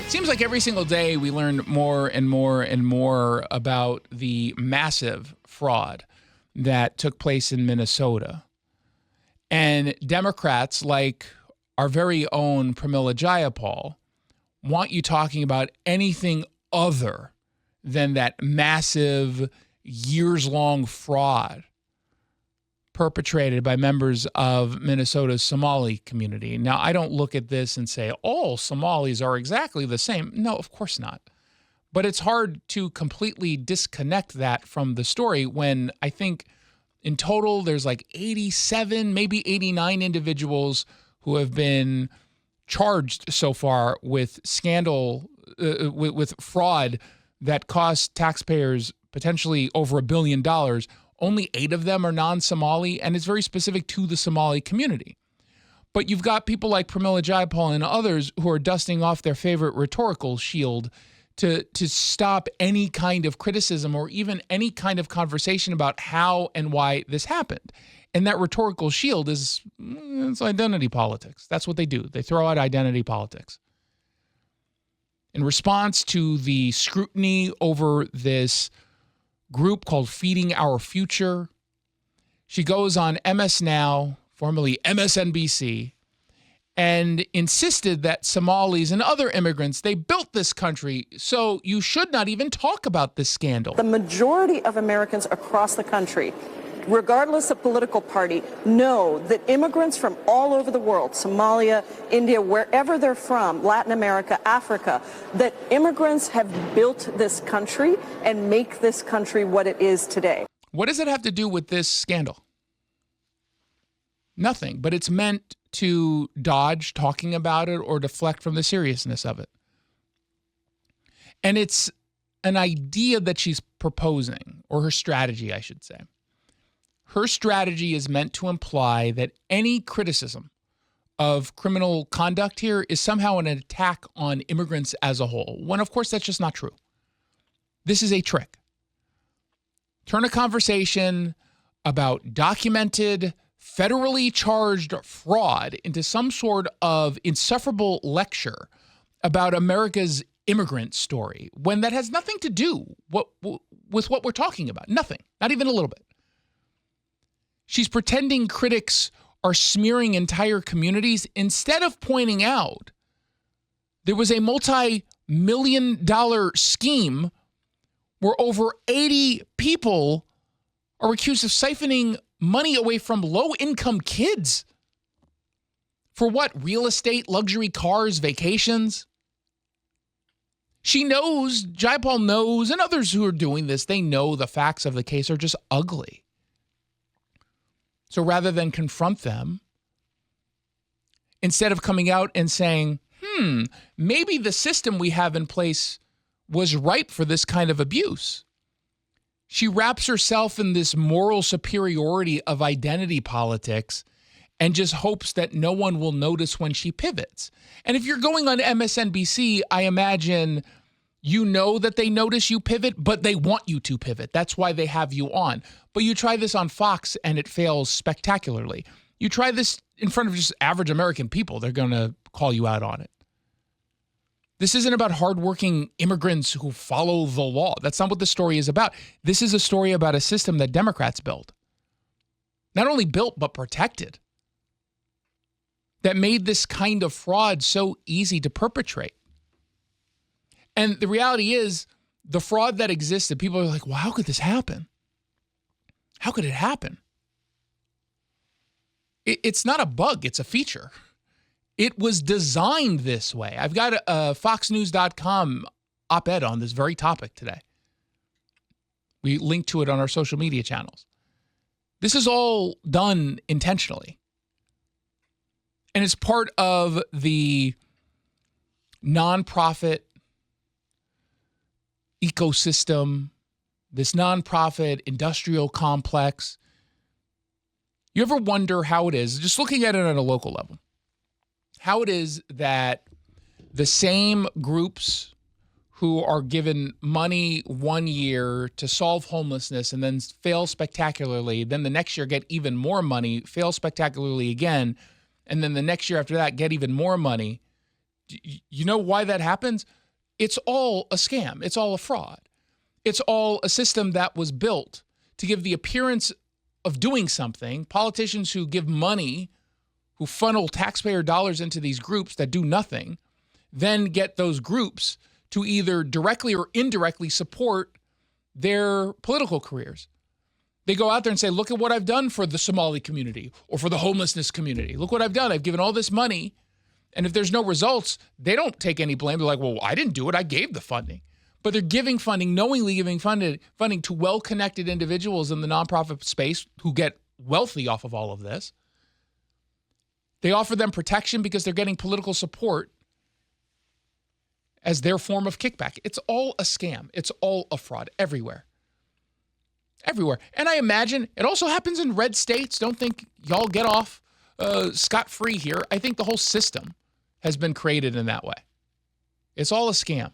Seems like every single day we learn more and more and more about the massive fraud that took place in Minnesota. And Democrats, like our very own Pramila Jayapal, want you talking about anything other than that massive, years-long fraud perpetrated by members of Minnesota's Somali community. Now, I don't look at this and say, all Somalis are exactly the same. No, of course not. But it's hard to completely disconnect that from the story when I think in total there's like 87, maybe 89 individuals who have been charged so far with scandal, with fraud that cost taxpayers potentially over $1 billion. Only 8 of them are non-Somali, and it's very specific to the Somali community. But you've got people like Pramila Jayapal and others who are dusting off their favorite rhetorical shield to stop any kind of criticism or even any kind of conversation about how and why this happened. And that rhetorical shield is it's identity politics. That's what they do. They throw out identity politics. In response to the scrutiny over this group called Feeding Our Future, she goes on MS Now, formerly MSNBC, and insisted that Somalis and other immigrants, they built this country, so you should not even talk about this scandal. The majority of Americans across the country, regardless of political party, know that immigrants from all over the world, Somalia, India, wherever they're from, Latin America, Africa, that immigrants have built this country and make this country what it is today. What does it have to do with this scandal? Nothing, but it's meant to dodge talking about it or deflect from the seriousness of it. And it's an idea that she's proposing, or her strategy, I should say. Her strategy is meant to imply that any criticism of criminal conduct here is somehow an attack on immigrants as a whole, when of course that's just not true. This is a trick. Turn a conversation about documented, federally charged fraud into some sort of insufferable lecture about America's immigrant story, when that has nothing to do with what we're talking about. Nothing, not even a little bit. She's pretending critics are smearing entire communities instead of pointing out there was a multi-million-dollar scheme where over 80 people are accused of siphoning money away from low-income kids. For what? Real estate, luxury cars, vacations? She knows, Jayapal knows, and others who are doing this, they know the facts of the case are just ugly. So rather than confront them, instead of coming out and saying, maybe the system we have in place was ripe for this kind of abuse, she wraps herself in this moral superiority of identity politics and just hopes that no one will notice when she pivots. And if you're going on MSNBC, I imagine you know that they notice you pivot, but they want you to pivot. That's why they have you on. But you try this on Fox and it fails spectacularly. You try this in front of just average American people, they're going to call you out on it. This isn't about hardworking immigrants who follow the law. That's not what the story is about. This is a story about a system that Democrats built. Not only built, but protected. That made this kind of fraud so easy to perpetrate. And the reality is, the fraud that existed, people are like, well, how could this happen? How could it happen? It's not a bug, it's a feature. It was designed this way. I've got a FoxNews.com op-ed on this very topic today. We link to it on our social media channels. This is all done intentionally. And it's part of the nonprofit ecosystem, this nonprofit industrial complex. You ever wonder how it is, just looking at it on a local level, how it is that the same groups who are given money one year to solve homelessness and then fail spectacularly, then the next year get even more money, fail spectacularly again, and then the next year after that get even more money. You know why that happens? It's all a scam. It's all a fraud. It's all a system that was built to give the appearance of doing something. Politicians who give money, who funnel taxpayer dollars into these groups that do nothing, then get those groups to either directly or indirectly support their political careers. They go out there and say, look at what I've done for the Somali community or for the homelessness community. Look what I've done. I've given all this money. And if there's no results, they don't take any blame. They're like, well, I didn't do it. I gave the funding. But they're giving funding, knowingly giving funding to well-connected individuals in the nonprofit space who get wealthy off of all of this. They offer them protection because they're getting political support as their form of kickback. It's all a scam. It's all a fraud everywhere. Everywhere. And I imagine it also happens in red states. Don't think y'all get off scot-free here. I think the whole system has been created in that way. It's all a scam.